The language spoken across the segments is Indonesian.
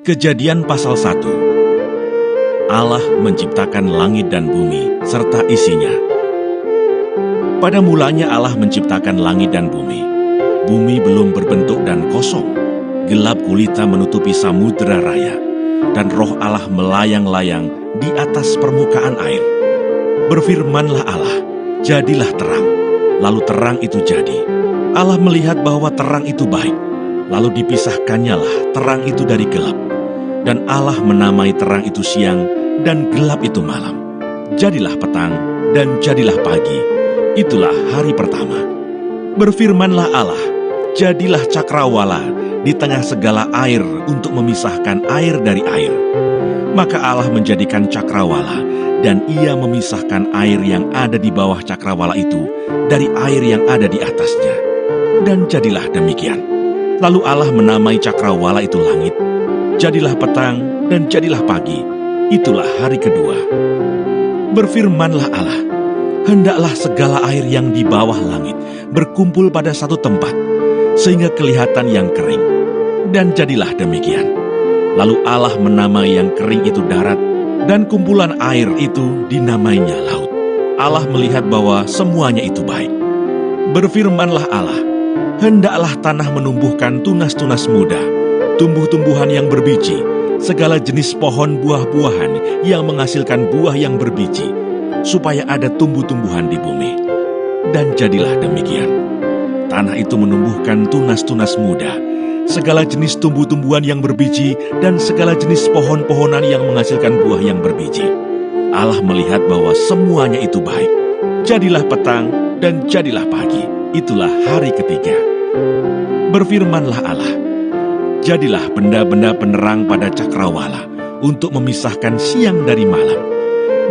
Kejadian pasal 1. Allah menciptakan langit dan bumi serta isinya. Pada mulanya Allah menciptakan langit dan bumi. Bumi belum berbentuk dan kosong. Gelap gulita menutupi samudera raya. Dan roh Allah melayang-layang di atas permukaan air. Berfirmanlah Allah, jadilah terang. Lalu terang itu jadi. Allah melihat bahwa terang itu baik. Lalu dipisahkannyalah terang itu dari gelap. Dan Allah menamai terang itu siang, dan gelap itu malam. Jadilah petang, dan jadilah pagi. Itulah hari pertama. Berfirmanlah Allah, jadilah cakrawala di tengah segala air untuk memisahkan air dari air. Maka Allah menjadikan cakrawala, dan ia memisahkan air yang ada di bawah cakrawala itu dari air yang ada di atasnya. Dan jadilah demikian. Lalu Allah menamai cakrawala itu langit. Jadilah petang dan jadilah pagi. Itulah hari kedua. Berfirmanlah Allah, hendaklah segala air yang di bawah langit berkumpul pada satu tempat, sehingga kelihatan yang kering. Dan jadilah demikian. Lalu Allah menamai yang kering itu darat, dan kumpulan air itu dinamainya laut. Allah melihat bahwa semuanya itu baik. Berfirmanlah Allah, hendaklah tanah menumbuhkan tunas-tunas muda, tumbuh-tumbuhan yang berbiji, segala jenis pohon buah-buahan yang menghasilkan buah yang berbiji, supaya ada tumbuh-tumbuhan di bumi. Dan jadilah demikian. Tanah itu menumbuhkan tunas-tunas muda, segala jenis tumbuh-tumbuhan yang berbiji, dan segala jenis pohon-pohonan yang menghasilkan buah yang berbiji. Allah melihat bahwa semuanya itu baik. Jadilah petang dan jadilah pagi. Itulah hari ketiga. Berfirmanlah Allah, jadilah benda-benda penerang pada cakrawala untuk memisahkan siang dari malam.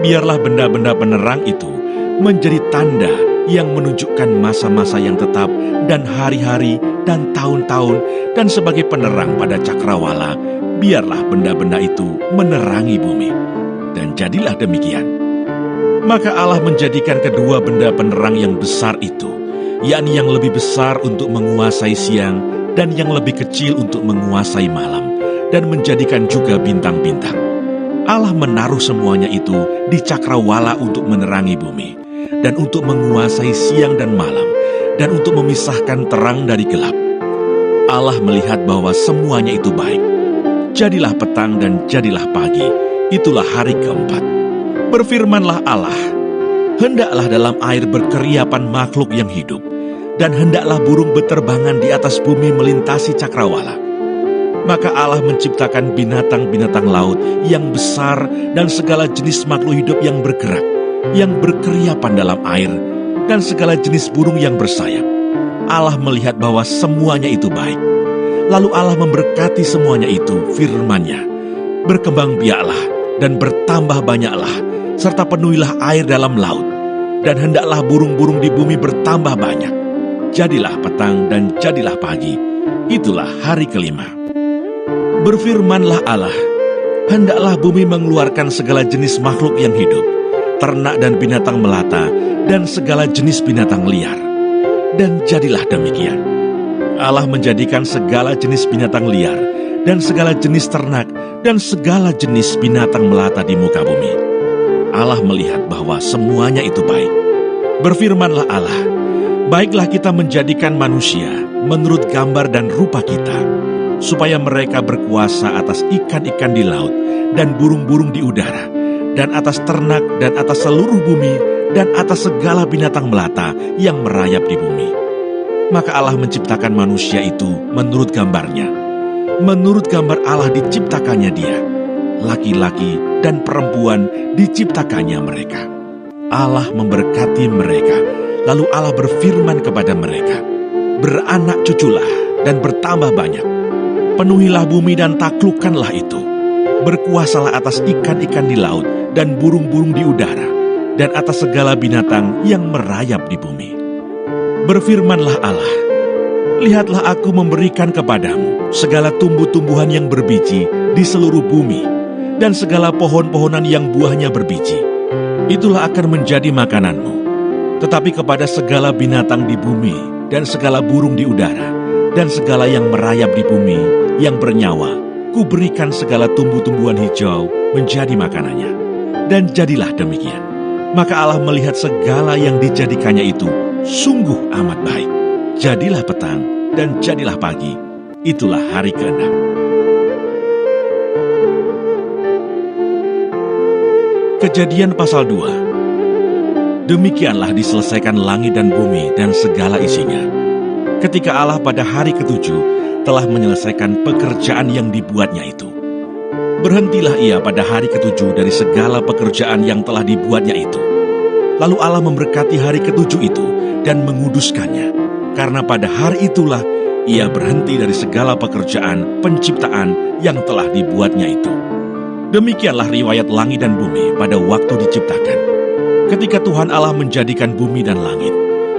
Biarlah benda-benda penerang itu menjadi tanda yang menunjukkan masa-masa yang tetap dan hari-hari dan tahun-tahun, dan sebagai penerang pada cakrawala, biarlah benda-benda itu menerangi bumi. Dan jadilah demikian. Maka Allah menjadikan kedua benda penerang yang besar itu, yakni yang lebih besar untuk menguasai siang dan yang lebih kecil untuk menguasai malam, dan menjadikan juga bintang-bintang. Allah menaruh semuanya itu di cakrawala untuk menerangi bumi, dan untuk menguasai siang dan malam, dan untuk memisahkan terang dari gelap. Allah melihat bahwa semuanya itu baik. Jadilah petang dan jadilah pagi. Itulah hari keempat. Berfirmanlah Allah, hendaklah dalam air berkeriapan makhluk yang hidup, dan hendaklah burung beterbangan di atas bumi melintasi cakrawala. Maka Allah menciptakan binatang-binatang laut yang besar dan segala jenis makhluk hidup yang bergerak, yang berkeriapan dalam air, dan segala jenis burung yang bersayap. Allah melihat bahwa semuanya itu baik. Lalu Allah memberkati semuanya itu, firman-Nya, berkembang biaklah dan bertambah banyaklah, serta penuhilah air dalam laut, dan hendaklah burung-burung di bumi bertambah banyak. Jadilah petang dan jadilah pagi. Itulah hari kelima. Berfirmanlah Allah, hendaklah bumi mengeluarkan segala jenis makhluk yang hidup, ternak dan binatang melata, dan segala jenis binatang liar. Dan jadilah demikian. Allah menjadikan segala jenis binatang liar, dan segala jenis ternak, dan segala jenis binatang melata di muka bumi. Allah melihat bahwa semuanya itu baik. Berfirmanlah Allah, baiklah kita menjadikan manusia menurut gambar dan rupa kita, supaya mereka berkuasa atas ikan-ikan di laut, dan burung-burung di udara, dan atas ternak, dan atas seluruh bumi, dan atas segala binatang melata yang merayap di bumi. Maka Allah menciptakan manusia itu menurut gambarnya. Menurut gambar Allah diciptakannya dia. Laki-laki dan perempuan diciptakannya mereka. Allah memberkati mereka. Lalu Allah berfirman kepada mereka, beranak cuculah dan bertambah banyak. Penuhilah bumi dan taklukkanlah itu. Berkuasalah atas ikan-ikan di laut dan burung-burung di udara, dan atas segala binatang yang merayap di bumi. Berfirmanlah Allah, lihatlah aku memberikan kepadamu segala tumbuh-tumbuhan yang berbiji di seluruh bumi, dan segala pohon-pohonan yang buahnya berbiji. Itulah akan menjadi makananmu. Tetapi kepada segala binatang di bumi, dan segala burung di udara, dan segala yang merayap di bumi, yang bernyawa, Kuberikan segala tumbuh-tumbuhan hijau menjadi makanannya. Dan jadilah demikian. Maka Allah melihat segala yang dijadikannya itu sungguh amat baik. Jadilah petang dan jadilah pagi. Itulah hari ke-6. Kejadian pasal 2. Demikianlah diselesaikan langit dan bumi dan segala isinya. Ketika Allah pada hari ke-7 telah menyelesaikan pekerjaan yang dibuatnya itu. Berhentilah ia pada hari ke-7 dari segala pekerjaan yang telah dibuatnya itu. Lalu Allah memberkati hari ke-7 itu dan menguduskannya. Karena pada hari itulah ia berhenti dari segala pekerjaan penciptaan yang telah dibuatnya itu. Demikianlah riwayat langit dan bumi pada waktu diciptakan. Ketika Tuhan Allah menjadikan bumi dan langit,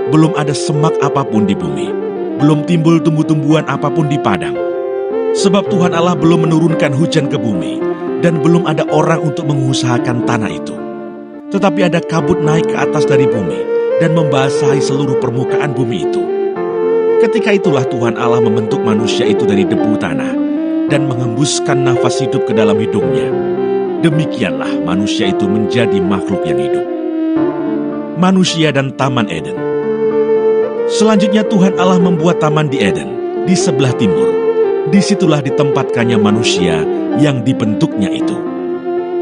belum ada semak apapun di bumi, belum timbul tumbuh-tumbuhan apapun di padang. Sebab Tuhan Allah belum menurunkan hujan ke bumi, dan belum ada orang untuk mengusahakan tanah itu. Tetapi ada kabut naik ke atas dari bumi, dan membasahi seluruh permukaan bumi itu. Ketika itulah Tuhan Allah membentuk manusia itu dari debu tanah dan menghembuskan nafas hidup ke dalam hidungnya. Demikianlah manusia itu menjadi makhluk yang hidup. Manusia dan Taman Eden. Selanjutnya Tuhan Allah membuat taman di Eden, di sebelah timur. Disitulah ditempatkannya manusia yang dibentuknya itu.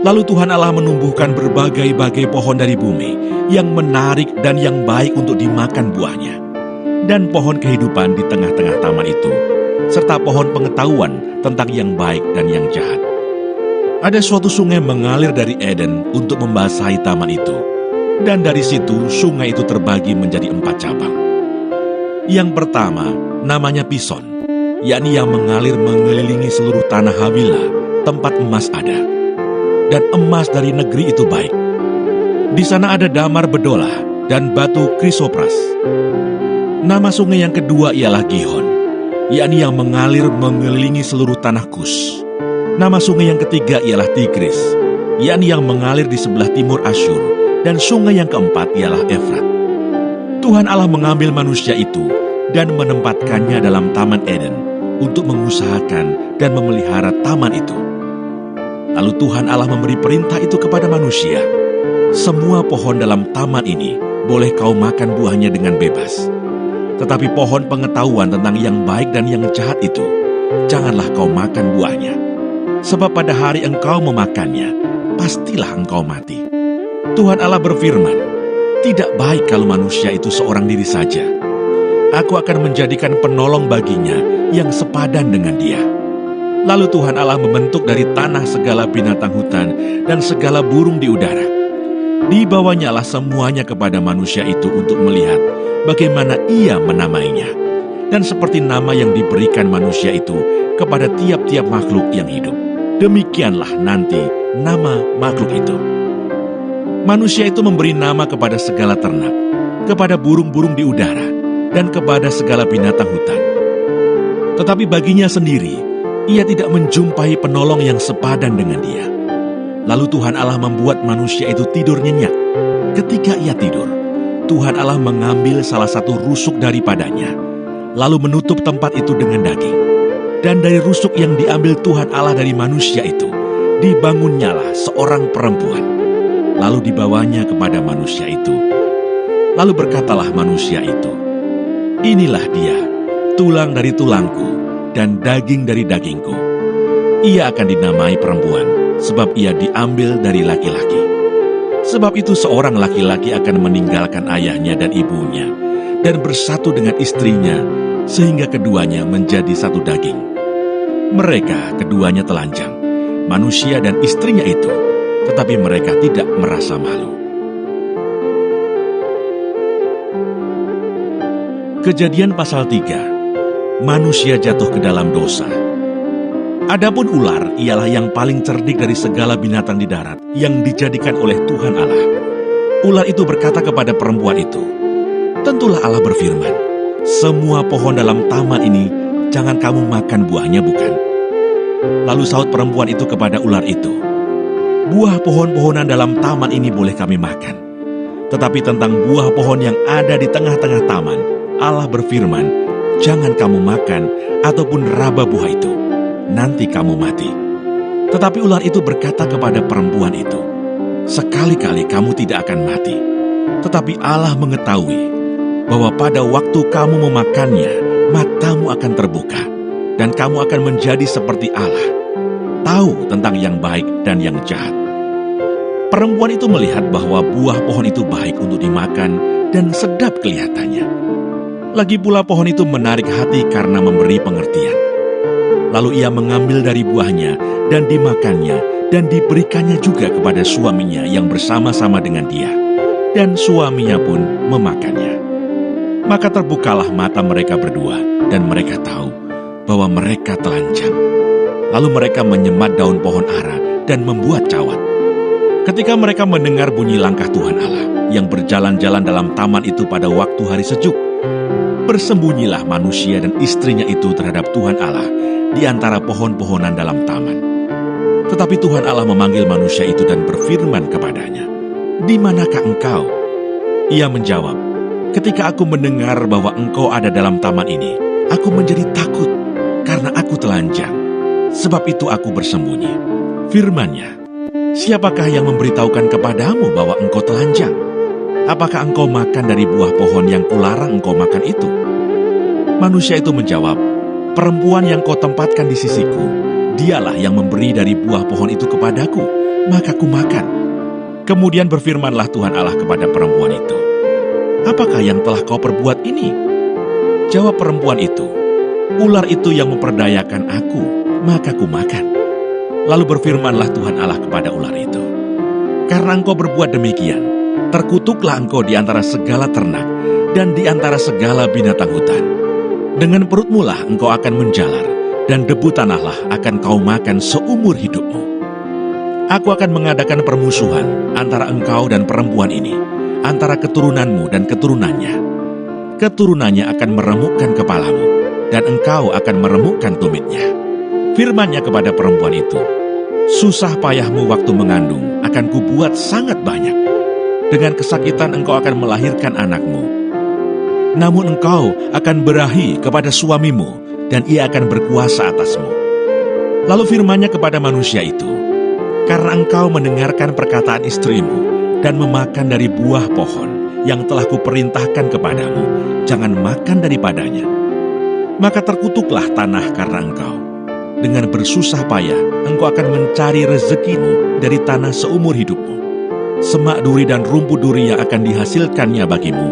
Lalu Tuhan Allah menumbuhkan berbagai-bagai pohon dari bumi yang menarik dan yang baik untuk dimakan buahnya. Dan pohon kehidupan di tengah-tengah taman itu, serta pohon pengetahuan tentang yang baik dan yang jahat. Ada suatu sungai mengalir dari Eden untuk membasahi taman itu, dan dari situ sungai itu terbagi menjadi 4 cabang. Yang pertama namanya Pison, yakni yang mengalir mengelilingi seluruh tanah Hawila, tempat emas ada. Dan emas dari negeri itu baik. Di sana ada damar bedola dan batu krisopras. Nama sungai yang kedua ialah Gihon, yakni yang mengalir mengelilingi seluruh tanah Kus. Nama sungai yang ketiga ialah Tigris, yakni yang mengalir di sebelah timur Asyur. Dan sungai yang keempat ialah Efrat. Tuhan Allah mengambil manusia itu dan menempatkannya dalam Taman Eden untuk mengusahakan dan memelihara taman itu. Lalu Tuhan Allah memberi perintah itu kepada manusia. Semua pohon dalam taman ini boleh kau makan buahnya dengan bebas. Tetapi pohon pengetahuan tentang yang baik dan yang jahat itu, janganlah kau makan buahnya. Sebab pada hari engkau memakannya, pastilah engkau mati. Tuhan Allah berfirman, tidak baik kalau manusia itu seorang diri saja. Aku akan menjadikan penolong baginya yang sepadan dengan dia. Lalu Tuhan Allah membentuk dari tanah segala binatang hutan dan segala burung di udara. Dibawanyalah semuanya kepada manusia itu untuk melihat bagaimana ia menamainya. Dan seperti nama yang diberikan manusia itu kepada tiap-tiap makhluk yang hidup, demikianlah nanti nama makhluk itu. Manusia itu memberi nama kepada segala ternak, kepada burung-burung di udara, dan kepada segala binatang hutan. Tetapi baginya sendiri, ia tidak menjumpai penolong yang sepadan dengan dia. Lalu Tuhan Allah membuat manusia itu tidur nyenyak. Ketika ia tidur, Tuhan Allah mengambil salah satu rusuk daripadanya, lalu menutup tempat itu dengan daging. Dan dari rusuk yang diambil Tuhan Allah dari manusia itu, dibangunnyalah seorang perempuan. Lalu dibawanya kepada manusia itu. Lalu berkatalah manusia itu, inilah dia, tulang dari tulangku dan daging dari dagingku. Ia akan dinamai perempuan, sebab ia diambil dari laki-laki. Sebab itu seorang laki-laki akan meninggalkan ayahnya dan ibunya, dan bersatu dengan istrinya, sehingga keduanya menjadi satu daging. Mereka keduanya telanjang, manusia dan istrinya itu, tetapi mereka tidak merasa malu. Kejadian pasal 3. Manusia jatuh ke dalam dosa. Adapun ular ialah yang paling cerdik dari segala binatang di darat yang dijadikan oleh Tuhan Allah. Ular itu berkata kepada perempuan itu, tentulah Allah berfirman, semua pohon dalam taman ini jangan kamu makan buahnya, bukan? Lalu saut perempuan itu kepada ular itu, buah pohon-pohonan dalam taman ini boleh kami makan. Tetapi tentang buah pohon yang ada di tengah-tengah taman, Allah berfirman, jangan kamu makan ataupun raba buah itu. nanti kamu mati." Tetapi ular itu berkata kepada perempuan itu, "Sekali-kali kamu tidak akan mati. Tetapi Allah mengetahui bahwa pada waktu kamu memakannya, matamu akan terbuka, dan kamu akan menjadi seperti Allah, tahu tentang yang baik dan yang jahat." Perempuan itu melihat bahwa buah pohon itu baik untuk dimakan dan sedap kelihatannya. Lagi pula pohon itu menarik hati karena memberi pengertian. Lalu ia mengambil dari buahnya dan dimakannya dan diberikannya juga kepada suaminya yang bersama-sama dengan dia. Dan suaminya pun memakannya. Maka terbukalah mata mereka berdua dan mereka tahu bahwa mereka telanjang. Lalu mereka menyemat daun pohon ara dan membuat cawat. Ketika mereka mendengar bunyi langkah Tuhan Allah yang berjalan-jalan dalam taman itu pada waktu hari sejuk, bersembunyilah manusia dan istrinya itu terhadap Tuhan Allah di antara pohon-pohonan dalam taman. Tetapi Tuhan Allah memanggil manusia itu dan berfirman kepadanya, "Di manakah engkau?" Ia menjawab, "Ketika aku mendengar bahwa engkau ada dalam taman ini, aku menjadi takut karena aku telanjang. Sebab itu aku bersembunyi." Firman-Nya, "Siapakah yang memberitahukan kepadamu bahwa engkau telanjang? Apakah engkau makan dari buah pohon yang kularang engkau makan itu?" Manusia itu menjawab, "Perempuan yang kau tempatkan di sisiku, dialah yang memberi dari buah pohon itu kepadaku, maka ku makan." Kemudian berfirmanlah Tuhan Allah kepada perempuan itu, "Apakah yang telah kau perbuat ini?" Jawab perempuan itu, "Ular itu yang memperdayakan aku, maka ku makan." Lalu berfirmanlah Tuhan Allah kepada ular itu, "Karena engkau berbuat demikian, terkutuklah engkau di antara segala ternak dan di antara segala binatang hutan. Dengan perutmu lah engkau akan menjalar, dan debu tanahlah akan kau makan seumur hidupmu. Aku akan mengadakan permusuhan antara engkau dan perempuan ini, antara keturunanmu dan keturunannya. Keturunannya akan meremukkan kepalamu, dan engkau akan meremukkan tumitnya." Firman-Nya kepada perempuan itu, "Susah payahmu waktu mengandung akan kubuat sangat banyak. Dengan kesakitan engkau akan melahirkan anakmu. Namun engkau akan berahi kepada suamimu, dan ia akan berkuasa atasmu." Lalu firman-Nya kepada manusia itu, "Karena engkau mendengarkan perkataan istrimu, dan memakan dari buah pohon yang telah kuperintahkan kepadamu, jangan makan daripadanya. Maka terkutuklah tanah karena engkau. Dengan bersusah payah, engkau akan mencari rezekimu dari tanah seumur hidupmu. Semak duri dan rumput duri yang akan dihasilkannya bagimu,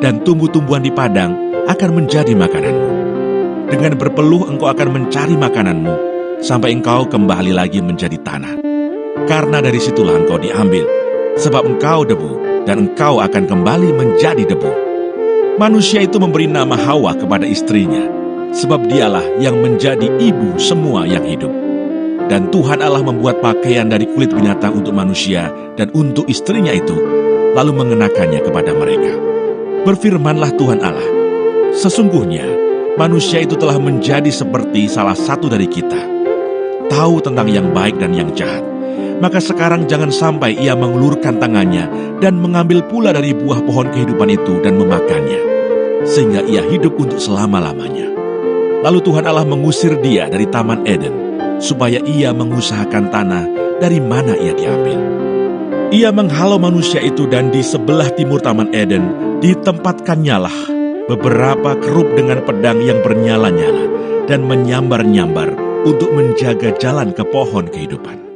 dan tumbuh-tumbuhan di padang akan menjadi makananmu. Dengan berpeluh engkau akan mencari makananmu, sampai engkau kembali lagi menjadi tanah. Karena dari situlah engkau diambil, sebab engkau debu, dan engkau akan kembali menjadi debu." Manusia itu memberi nama Hawa kepada istrinya, sebab dialah yang menjadi ibu semua yang hidup. Dan Tuhan Allah membuat pakaian dari kulit binatang untuk manusia dan untuk istrinya itu, lalu mengenakannya kepada mereka. Berfirmanlah Tuhan Allah, "Sesungguhnya manusia itu telah menjadi seperti salah satu dari kita, tahu tentang yang baik dan yang jahat. Maka sekarang jangan sampai ia mengulurkan tangannya dan mengambil pula dari buah pohon kehidupan itu dan memakannya, sehingga ia hidup untuk selama-lamanya." Lalu Tuhan Allah mengusir dia dari Taman Eden, supaya ia mengusahakan tanah dari mana ia diambil. Ia menghalau manusia itu, dan di sebelah timur Taman Eden ditempatkannyalah beberapa kerub dengan pedang yang bernyala-nyala dan menyambar-nyambar untuk menjaga jalan ke pohon kehidupan.